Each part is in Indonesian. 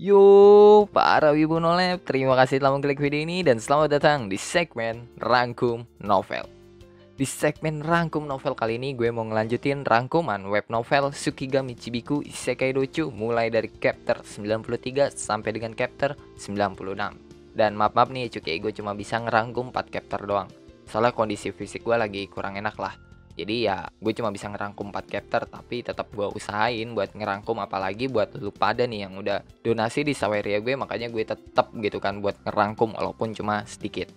Yo, para Wibu Nolep, terima kasih telah mengklik video ini dan selamat datang di segmen Rangkum Novel. Di segmen Rangkum Novel kali ini gue mau ngelanjutin rangkuman web novel Tsukigami Chibiku Isekai Dochu mulai dari chapter 93 sampai dengan chapter 96. Dan maaf nih Cuki, gue cuma bisa ngerangkum 4 chapter doang. Soalnya kondisi fisik gue lagi kurang enak lah. Jadi ya gue cuma bisa ngerangkum 4 chapter, tapi tetap gue usahain buat ngerangkum, apalagi buat lu pada nih yang udah donasi di Saweria gue, makanya gue tetap gitu kan buat ngerangkum walaupun cuma sedikit.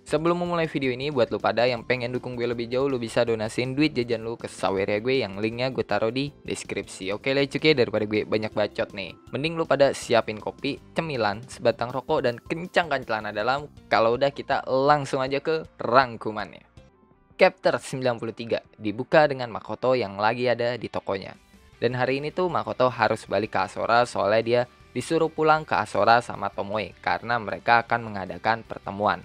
Sebelum memulai video ini, buat lu pada yang pengen dukung gue lebih jauh, lu bisa donasiin duit jajan lu ke Saweria gue yang linknya gue taruh di deskripsi. Oke lah cuy, daripada gue banyak bacot nih, mending lu pada siapin kopi, cemilan, sebatang rokok, dan kencangkan celana dalam. Kalau udah, kita langsung aja ke rangkumannya. Chapter 93 dibuka dengan Makoto yang lagi ada di tokonya. Dan hari ini tuh Makoto harus balik ke Asora soalnya dia disuruh pulang ke Asora sama Tomoe karena mereka akan mengadakan pertemuan.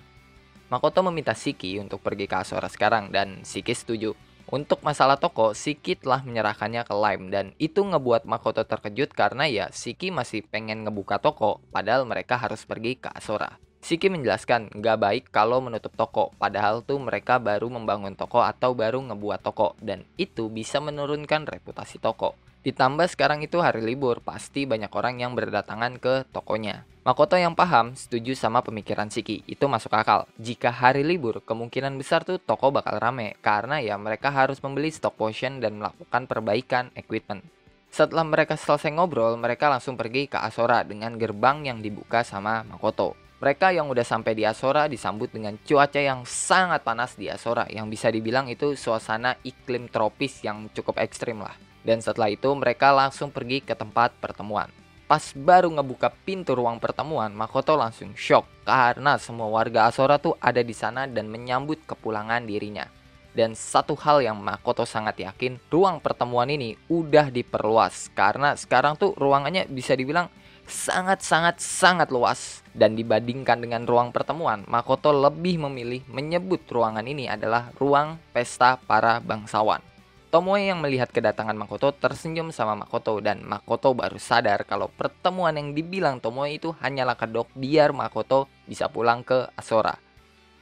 Makoto meminta Shiki untuk pergi ke Asora sekarang dan Shiki setuju. Untuk masalah toko, Shiki telah menyerahkannya ke Lime dan itu ngebuat Makoto terkejut karena ya Shiki masih pengen ngebuka toko padahal mereka harus pergi ke Asora. Shiki menjelaskan nggak baik kalau menutup toko, padahal tuh mereka baru membangun toko atau baru ngebuat toko, dan itu bisa menurunkan reputasi toko. Ditambah sekarang itu hari libur, pasti banyak orang yang berdatangan ke tokonya. Makoto yang paham setuju sama pemikiran Shiki, itu masuk akal. Jika hari libur, kemungkinan besar tuh toko bakal rame, karena ya mereka harus membeli stock potion dan melakukan perbaikan equipment. Setelah mereka selesai ngobrol, mereka langsung pergi ke Asora dengan gerbang yang dibuka sama Makoto. Mereka yang udah sampai di Asora disambut dengan cuaca yang sangat panas di Asora, yang bisa dibilang itu suasana iklim tropis yang cukup ekstrim lah. Dan setelah itu mereka langsung pergi ke tempat pertemuan. Pas baru ngebuka pintu ruang pertemuan, Makoto langsung shock karena semua warga Asora tuh ada di sana dan menyambut kepulangan dirinya. Dan satu hal yang Makoto sangat yakin, ruang pertemuan ini udah diperluas karena sekarang tuh ruangannya bisa dibilang sangat luas. Dan dibandingkan dengan ruang pertemuan, Makoto lebih memilih menyebut ruangan ini adalah ruang pesta para bangsawan. Tomoe yang melihat kedatangan Makoto tersenyum sama Makoto dan Makoto baru sadar kalau pertemuan yang dibilang Tomoe itu hanyalah kedok biar Makoto bisa pulang ke Asora.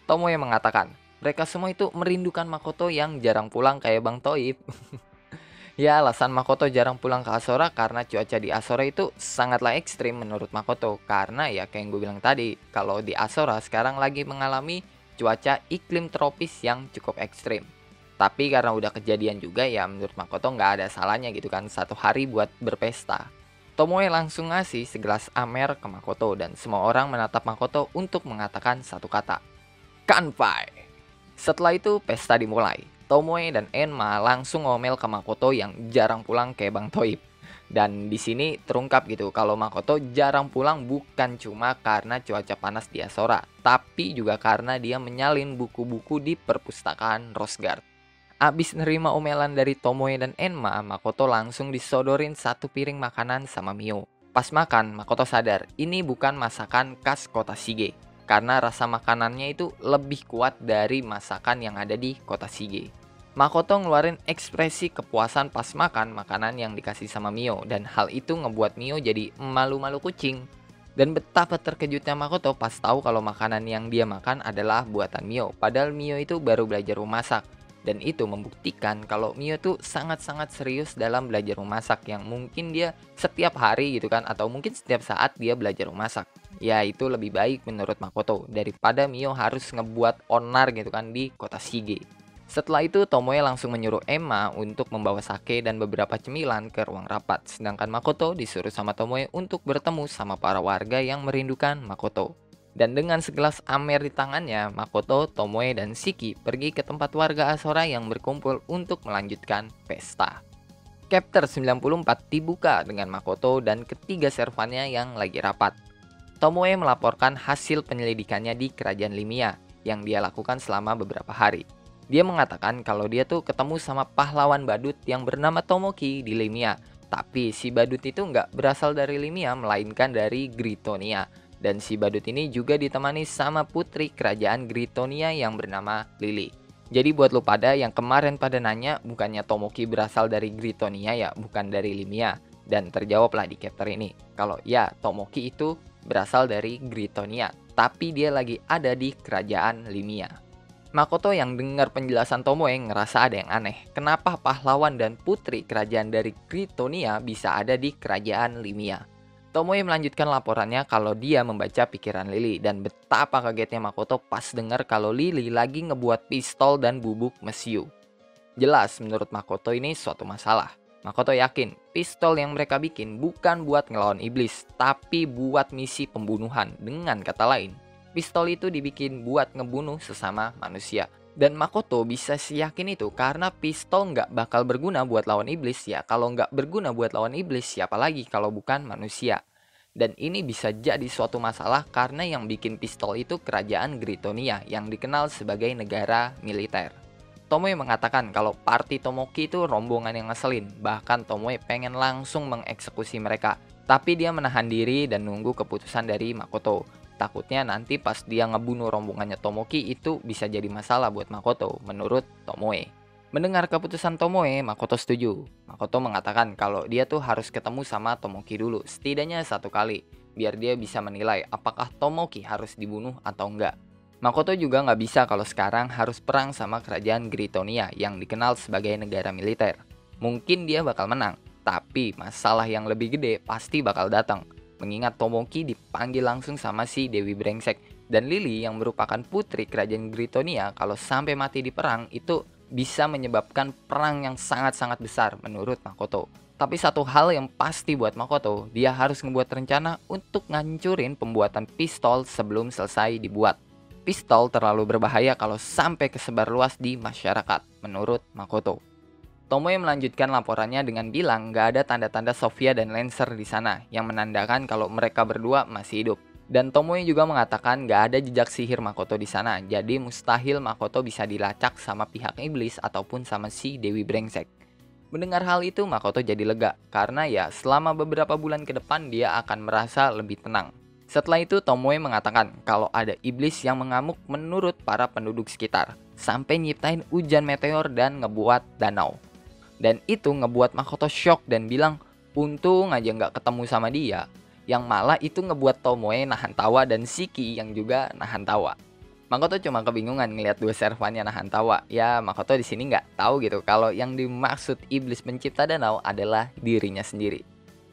Tomoe mengatakan, mereka semua itu merindukan Makoto yang jarang pulang kayak Bang Toib. Ya, alasan Makoto jarang pulang ke Asora karena cuaca di Asora itu sangatlah ekstrim menurut Makoto. Karena ya kayak yang gue bilang tadi, kalau di Asora sekarang lagi mengalami cuaca iklim tropis yang cukup ekstrim. Tapi karena udah kejadian juga ya menurut Makoto nggak ada salahnya gitu kan satu hari buat berpesta. Tomoe langsung ngasih segelas amer ke Makoto dan semua orang menatap Makoto untuk mengatakan satu kata, Kanpai. Setelah itu pesta dimulai. Tomoe dan Enma langsung ngomel ke Makoto yang jarang pulang kayak Bang Toib. Dan di sini terungkap gitu kalau Makoto jarang pulang bukan cuma karena cuaca panas di Asora, tapi juga karena dia menyalin buku-buku di perpustakaan Rosgard. Abis nerima omelan dari Tomoe dan Enma, Makoto langsung disodorin satu piring makanan sama Mio. Pas makan, Makoto sadar ini bukan masakan khas kota Shige, karena rasa makanannya itu lebih kuat dari masakan yang ada di kota Shige. Makoto ngeluarin ekspresi kepuasan pas makan makanan yang dikasih sama Mio, dan hal itu ngebuat Mio jadi malu-malu kucing. Dan betapa terkejutnya Makoto pas tahu kalau makanan yang dia makan adalah buatan Mio, padahal Mio itu baru belajar memasak. Dan itu membuktikan kalau Mio tuh sangat-sangat serius dalam belajar memasak, yang mungkin dia setiap hari gitu kan, atau mungkin setiap saat dia belajar memasak. Ya itu lebih baik menurut Makoto daripada Mio harus ngebuat onar gitu kan di kota Shige. Setelah itu Tomoe langsung menyuruh Emma untuk membawa sake dan beberapa cemilan ke ruang rapat, sedangkan Makoto disuruh sama Tomoe untuk bertemu sama para warga yang merindukan Makoto. Dan dengan segelas amer di tangannya, Makoto, Tomoe, dan Shiki pergi ke tempat warga Asora yang berkumpul untuk melanjutkan pesta. Chapter 94 dibuka dengan Makoto dan ketiga servannya yang lagi rapat. Tomoe melaporkan hasil penyelidikannya di kerajaan Limia yang dia lakukan selama beberapa hari. Dia mengatakan kalau dia tuh ketemu sama pahlawan badut yang bernama Tomoki di Limia. Tapi si badut itu nggak berasal dari Limia melainkan dari Gritonia. Dan si badut ini juga ditemani sama putri kerajaan Gritonia yang bernama Lily. Jadi buat lu pada yang kemarin pada nanya bukannya Tomoki berasal dari Gritonia ya, bukan dari Limia. Dan terjawablah di chapter ini kalau ya Tomoki itu berasal dari Gritonia, tapi dia lagi ada di kerajaan Limia. Makoto yang dengar penjelasan Tomoe ngerasa ada yang aneh. Kenapa pahlawan dan putri kerajaan dari Gritonia bisa ada di kerajaan Limia? Tomoe melanjutkan laporannya kalau dia membaca pikiran Lily dan betapa kagetnya Makoto pas dengar kalau Lily lagi ngebuat pistol dan bubuk mesiu. Jelas menurut Makoto ini suatu masalah. Makoto yakin pistol yang mereka bikin bukan buat ngelawan iblis, tapi buat misi pembunuhan. Dengan kata lain, pistol itu dibikin buat ngebunuh sesama manusia. Dan Makoto bisa yakin itu karena pistol nggak bakal berguna buat lawan iblis ya. Kalau nggak berguna buat lawan iblis, siapa lagi kalau bukan manusia? Dan ini bisa jadi suatu masalah karena yang bikin pistol itu kerajaan Gritonia yang dikenal sebagai negara militer. Tomoe mengatakan kalau party Tomoki itu rombongan yang ngeselin. Bahkan Tomoe pengen langsung mengeksekusi mereka. Tapi dia menahan diri dan nunggu keputusan dari Makoto. Takutnya nanti pas dia ngebunuh rombongannya Tomoki itu bisa jadi masalah buat Makoto, menurut Tomoe. Mendengar keputusan Tomoe, Makoto setuju. Makoto mengatakan kalau dia tuh harus ketemu sama Tomoki dulu, setidaknya satu kali. Biar dia bisa menilai apakah Tomoki harus dibunuh atau enggak. Makoto juga nggak bisa kalau sekarang harus perang sama kerajaan Gritonia yang dikenal sebagai negara militer. Mungkin dia bakal menang, tapi masalah yang lebih gede pasti bakal datang. Mengingat Tomoki dipanggil langsung sama si Dewi Brengsek. Dan Lily yang merupakan putri kerajaan Gritonia kalau sampai mati di perang itu bisa menyebabkan perang yang sangat-sangat besar menurut Makoto. Tapi satu hal yang pasti buat Makoto, dia harus membuat rencana untuk ngancurin pembuatan pistol sebelum selesai dibuat. Pistol terlalu berbahaya kalau sampai kesebar luas di masyarakat, menurut Makoto. Tomoe melanjutkan laporannya dengan bilang gak ada tanda-tanda Sofia dan Lancer di sana, yang menandakan kalau mereka berdua masih hidup. Dan Tomoe juga mengatakan gak ada jejak sihir Makoto di sana, jadi mustahil Makoto bisa dilacak sama pihak iblis ataupun sama si Dewi Brengsek. Mendengar hal itu, Makoto jadi lega, karena ya selama beberapa bulan ke depan dia akan merasa lebih tenang. Setelah itu, Tomoe mengatakan kalau ada iblis yang mengamuk menurut para penduduk sekitar, sampai nyiptain hujan meteor dan ngebuat danau. Dan itu ngebuat Makoto shock dan bilang, untung aja nggak ketemu sama dia. Yang malah itu ngebuat Tomoe nahan tawa dan Shiki yang juga nahan tawa. Makoto cuma kebingungan ngelihat dua servannya nahan tawa. Ya, Makoto di sini nggak tahu gitu kalau yang dimaksud iblis pencipta danau adalah dirinya sendiri.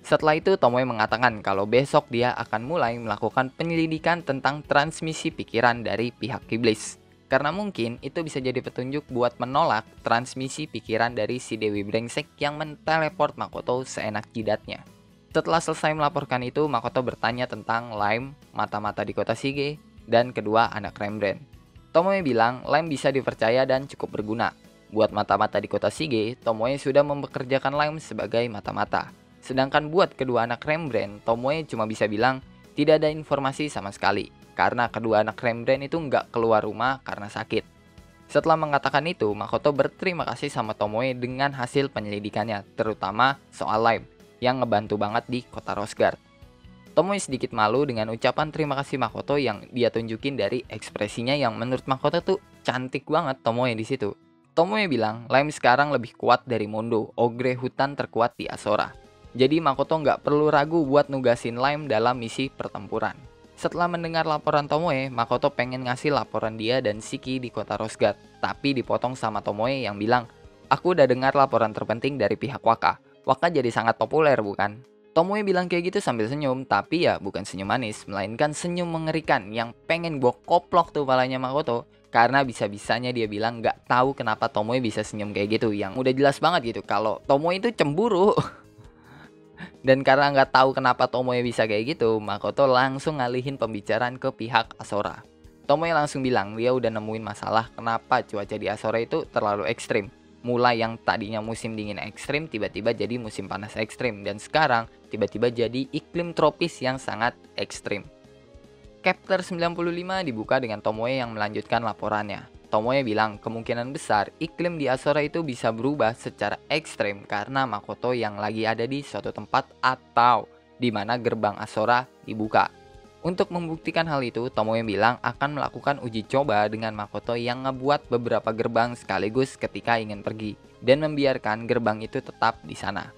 Setelah itu, Tomoe mengatakan kalau besok dia akan mulai melakukan penyelidikan tentang transmisi pikiran dari pihak iblis. Karena mungkin itu bisa jadi petunjuk buat menolak transmisi pikiran dari si Dewi Brengsek yang menteleport Makoto seenak jidatnya. Setelah selesai melaporkan itu, Makoto bertanya tentang Lime, mata-mata di kota Shige, dan kedua anak Rembrandt. Tomoe bilang Lime bisa dipercaya dan cukup berguna. Buat mata-mata di kota Shige, Tomoe sudah mempekerjakan Lime sebagai mata-mata. Sedangkan buat kedua anak Rembrandt, Tomoe cuma bisa bilang tidak ada informasi sama sekali. Karena kedua anak Rembrandt itu nggak keluar rumah karena sakit. Setelah mengatakan itu, Makoto berterima kasih sama Tomoe dengan hasil penyelidikannya, terutama soal Lime, yang ngebantu banget di kota Rosgard. Tomoe sedikit malu dengan ucapan terima kasih Makoto yang dia tunjukin dari ekspresinya yang menurut Makoto tuh cantik banget Tomoe di situ. Tomoe bilang Lime sekarang lebih kuat dari Mondo, ogre hutan terkuat di Asora. Jadi Makoto nggak perlu ragu buat nugasin Lime dalam misi pertempuran. Setelah mendengar laporan Tomoe, Makoto pengen ngasih laporan dia dan Shiki di kota Rosgard. Tapi dipotong sama Tomoe yang bilang, aku udah dengar laporan terpenting dari pihak Waka. Waka jadi sangat populer bukan? Tomoe bilang kayak gitu sambil senyum, tapi ya bukan senyum manis, melainkan senyum mengerikan yang pengen gua koplok tuh palanya Makoto. Karena bisa-bisanya dia bilang gak tahu kenapa Tomoe bisa senyum kayak gitu, yang udah jelas banget gitu kalau Tomoe itu cemburu. Dan karena nggak tahu kenapa Tomoe bisa kayak gitu, Makoto langsung ngalihin pembicaraan ke pihak Asora. Tomoe langsung bilang dia udah nemuin masalah kenapa cuaca di Asora itu terlalu ekstrim. Mulai yang tadinya musim dingin ekstrim, tiba-tiba jadi musim panas ekstrim. Dan sekarang tiba-tiba jadi iklim tropis yang sangat ekstrim. Chapter 95 dibuka dengan Tomoe yang melanjutkan laporannya. Tomoe bilang kemungkinan besar iklim di Asora itu bisa berubah secara ekstrem karena Makoto yang lagi ada di suatu tempat atau di mana gerbang Asora dibuka. Untuk membuktikan hal itu, Tomoe bilang akan melakukan uji coba dengan Makoto yang ngebuat beberapa gerbang sekaligus ketika ingin pergi dan membiarkan gerbang itu tetap di sana.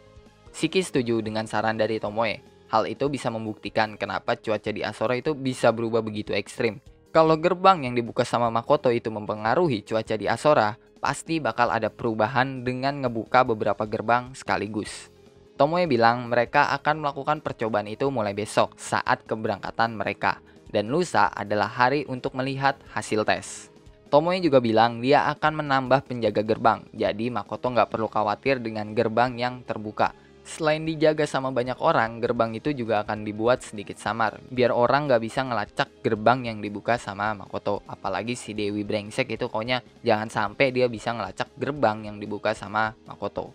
Shiki setuju dengan saran dari Tomoe. Hal itu bisa membuktikan kenapa cuaca di Asora itu bisa berubah begitu ekstrim. Kalau gerbang yang dibuka sama Makoto itu mempengaruhi cuaca di Asora, pasti bakal ada perubahan dengan ngebuka beberapa gerbang sekaligus. Tomoe bilang mereka akan melakukan percobaan itu mulai besok saat keberangkatan mereka. Dan lusa adalah hari untuk melihat hasil tes. Tomoe juga bilang dia akan menambah penjaga gerbang, jadi Makoto nggak perlu khawatir dengan gerbang yang terbuka. Selain dijaga sama banyak orang, gerbang itu juga akan dibuat sedikit samar, biar orang nggak bisa ngelacak gerbang yang dibuka sama Makoto. Apalagi si Dewi brengsek itu pokoknya jangan sampai dia bisa ngelacak gerbang yang dibuka sama Makoto.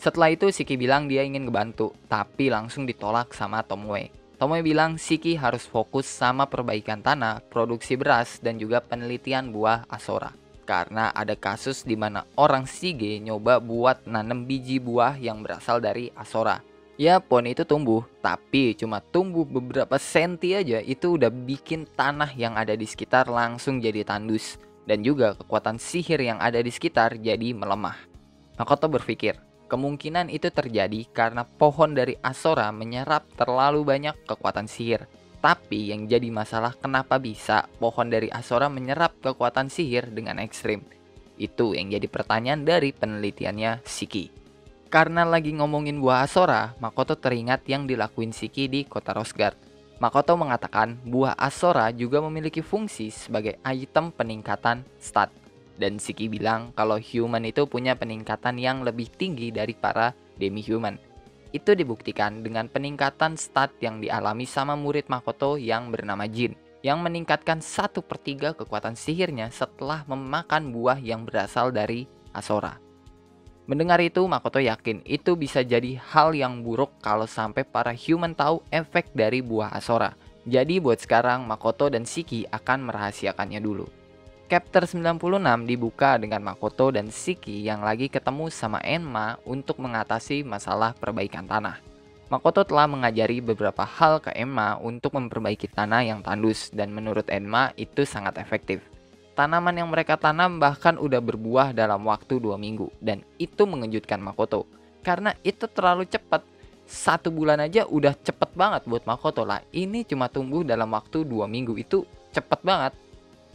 Setelah itu Shiki bilang dia ingin ngebantu, tapi langsung ditolak sama Tomoe. Tomoe bilang Shiki harus fokus sama perbaikan tanah, produksi beras, dan juga penelitian buah Asora. Karena ada kasus di mana orang Shige nyoba buat nanam biji buah yang berasal dari Asora. Ya pohon itu tumbuh, tapi cuma tumbuh beberapa senti aja itu udah bikin tanah yang ada di sekitar langsung jadi tandus. Dan juga kekuatan sihir yang ada di sekitar jadi melemah. Makoto berpikir, kemungkinan itu terjadi karena pohon dari Asora menyerap terlalu banyak kekuatan sihir. Tapi yang jadi masalah kenapa bisa pohon dari Asora menyerap kekuatan sihir dengan ekstrim? Itu yang jadi pertanyaan dari penelitiannya Shiki. Karena lagi ngomongin buah Asora, Makoto teringat yang dilakuin Shiki di kota Rosgard. Makoto mengatakan buah Asora juga memiliki fungsi sebagai item peningkatan stat. Dan Shiki bilang kalau human itu punya peningkatan yang lebih tinggi dari para demi-human. Itu dibuktikan dengan peningkatan stat yang dialami sama murid Makoto yang bernama Jin, yang meningkatkan 1/3 kekuatan sihirnya setelah memakan buah yang berasal dari Asora. Mendengar itu, Makoto yakin itu bisa jadi hal yang buruk kalau sampai para human tahu efek dari buah Asora. Jadi buat sekarang, Makoto dan Shiki akan merahasiakannya dulu. Chapter 96 dibuka dengan Makoto dan Shiki yang lagi ketemu sama Enma untuk mengatasi masalah perbaikan tanah. Makoto telah mengajari beberapa hal ke Enma untuk memperbaiki tanah yang tandus dan menurut Enma itu sangat efektif. Tanaman yang mereka tanam bahkan udah berbuah dalam waktu 2 minggu dan itu mengejutkan Makoto. Karena itu terlalu cepat. 1 bulan aja udah cepet banget buat Makoto lah. Ini cuma tumbuh dalam waktu 2 minggu itu cepet banget.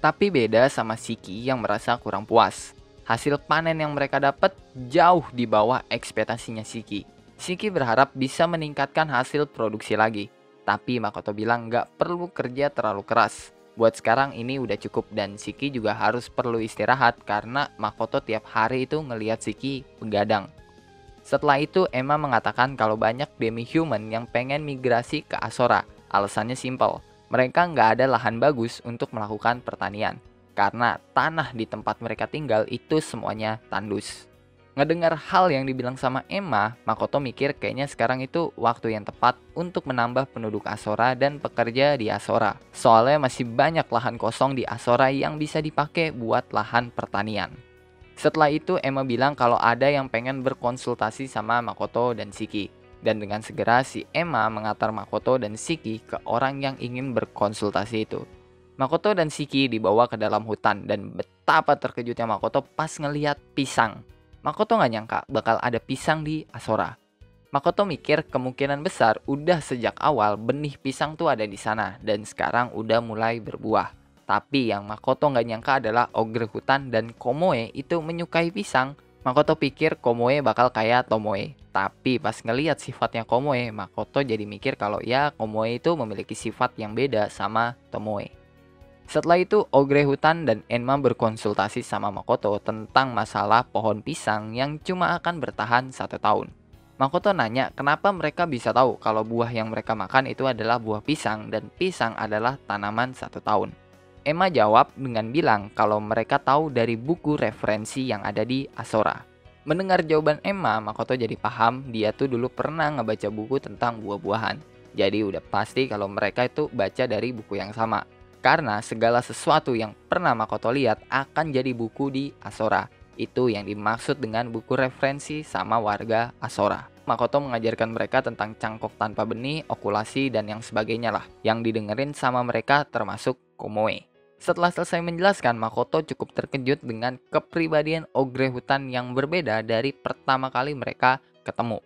Tapi beda sama Shiki yang merasa kurang puas. Hasil panen yang mereka dapat jauh di bawah ekspektasinya Shiki. Shiki berharap bisa meningkatkan hasil produksi lagi. Tapi Makoto bilang nggak perlu kerja terlalu keras. Buat sekarang ini udah cukup dan Shiki juga harus perlu istirahat karena Makoto tiap hari itu ngelihat Shiki begadang. Setelah itu Emma mengatakan kalau banyak demi-human yang pengen migrasi ke Asora. Alasannya simpel. Mereka nggak ada lahan bagus untuk melakukan pertanian. Karena tanah di tempat mereka tinggal itu semuanya tandus. Ngedengar hal yang dibilang sama Emma, Makoto mikir kayaknya sekarang itu waktu yang tepat untuk menambah penduduk Asora dan pekerja di Asora. Soalnya masih banyak lahan kosong di Asora yang bisa dipakai buat lahan pertanian. Setelah itu Emma bilang kalau ada yang pengen berkonsultasi sama Makoto dan Shiki. Dan dengan segera si Emma mengantar Makoto dan Shiki ke orang yang ingin berkonsultasi itu. Makoto dan Shiki dibawa ke dalam hutan dan betapa terkejutnya Makoto pas ngelihat pisang. Makoto gak nyangka bakal ada pisang di Asora. Makoto mikir kemungkinan besar udah sejak awal benih pisang tuh ada di sana dan sekarang udah mulai berbuah. Tapi yang Makoto gak nyangka adalah ogre hutan dan Komoe itu menyukai pisang. Makoto pikir Komoe bakal kayak Tomoe. Tapi pas ngelihat sifatnya Komoe, Makoto jadi mikir kalau ya Komoe itu memiliki sifat yang beda sama Tomoe. Setelah itu ogre hutan dan Enma berkonsultasi sama Makoto tentang masalah pohon pisang yang cuma akan bertahan 1 tahun. Makoto nanya kenapa mereka bisa tahu kalau buah yang mereka makan itu adalah buah pisang dan pisang adalah tanaman 1 tahun. Emma jawab dengan bilang kalau mereka tahu dari buku referensi yang ada di Asora. Mendengar jawaban Emma, Makoto jadi paham dia tuh dulu pernah ngebaca buku tentang buah-buahan. Jadi udah pasti kalau mereka itu baca dari buku yang sama. Karena segala sesuatu yang pernah Makoto lihat akan jadi buku di Asora. Itu yang dimaksud dengan buku referensi sama warga Asora. Makoto mengajarkan mereka tentang cangkok tanpa benih, okulasi, dan yang sebagainya lah. Yang didengerin sama mereka termasuk Komoe. Setelah selesai menjelaskan, Makoto cukup terkejut dengan kepribadian ogre hutan yang berbeda dari pertama kali mereka ketemu.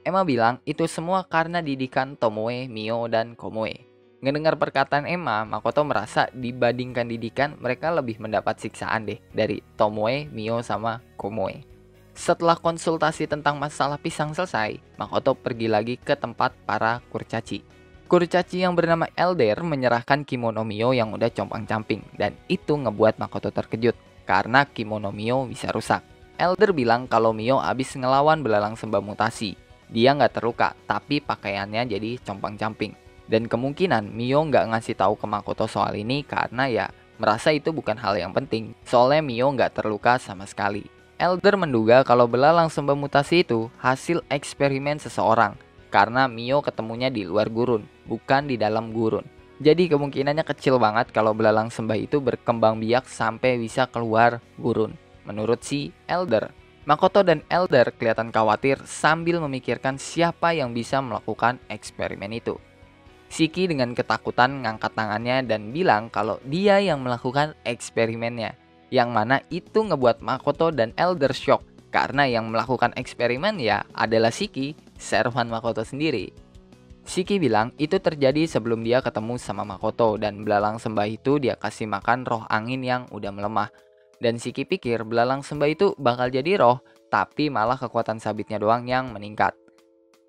Emma bilang itu semua karena didikan Tomoe, Mio, dan Komoe. Ngedengar perkataan Emma, Makoto merasa dibandingkan didikan, mereka lebih mendapat siksaan deh dari Tomoe, Mio, sama Komoe. Setelah konsultasi tentang masalah pisang selesai, Makoto pergi lagi ke tempat para kurcaci. Kurcaci yang bernama Elder menyerahkan kimono Mio yang udah compang-camping, dan itu ngebuat Makoto terkejut karena kimono Mio bisa rusak. Elder bilang kalau Mio abis ngelawan belalang sembah mutasi. Dia nggak terluka, tapi pakaiannya jadi compang-camping. Dan kemungkinan Mio nggak ngasih tahu ke Makoto soal ini karena ya merasa itu bukan hal yang penting. Soalnya Mio nggak terluka sama sekali. Elder menduga kalau belalang sembah mutasi itu hasil eksperimen seseorang. Karena Mio ketemunya di luar gurun, bukan di dalam gurun. Jadi kemungkinannya kecil banget kalau belalang sembah itu berkembang biak sampai bisa keluar gurun. Menurut si Elder. Makoto dan Elder kelihatan khawatir sambil memikirkan siapa yang bisa melakukan eksperimen itu. Shiki dengan ketakutan ngangkat tangannya dan bilang kalau dia yang melakukan eksperimennya. Yang mana itu ngebuat Makoto dan Elder shock karena yang melakukan eksperimen ya adalah Shiki, servan Makoto sendiri. Shiki bilang itu terjadi sebelum dia ketemu sama Makoto dan belalang sembah itu dia kasih makan roh angin yang udah melemah. Dan Shiki pikir belalang sembah itu bakal jadi roh, tapi malah kekuatan sabitnya doang yang meningkat.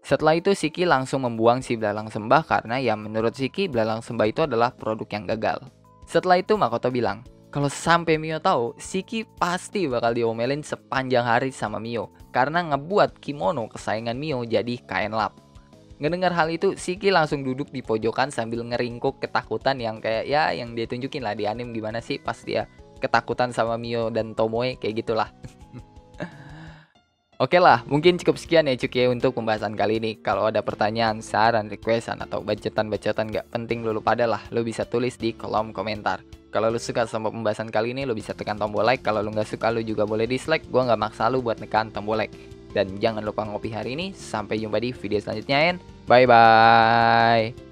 Setelah itu Shiki langsung membuang si belalang sembah karena ya menurut Shiki belalang sembah itu adalah produk yang gagal. Setelah itu Makoto bilang, kalau sampai Mio tahu, Shiki pasti bakal diomelin sepanjang hari sama Mio karena ngebuat kimono kesayangan Mio jadi kain lap. Ngedengar hal itu, Shiki langsung duduk di pojokan sambil ngeringkuk ketakutan yang kayak ya yang dia tunjukin lah di anime gimana sih pas dia ketakutan sama Mio dan Tomoe kayak gitulah. Oke lah, mungkin cukup sekian ya Cuki untuk pembahasan kali ini. Kalau ada pertanyaan, saran, requestan, atau bacotan-bacotan gak penting lu pada lah, lu bisa tulis di kolom komentar. Kalau lu suka sama pembahasan kali ini, lu bisa tekan tombol like. Kalau lu gak suka, lu juga boleh dislike. Gua gak maksa lu buat tekan tombol like. Dan jangan lupa ngopi hari ini. Sampai jumpa di video selanjutnya, and bye-bye.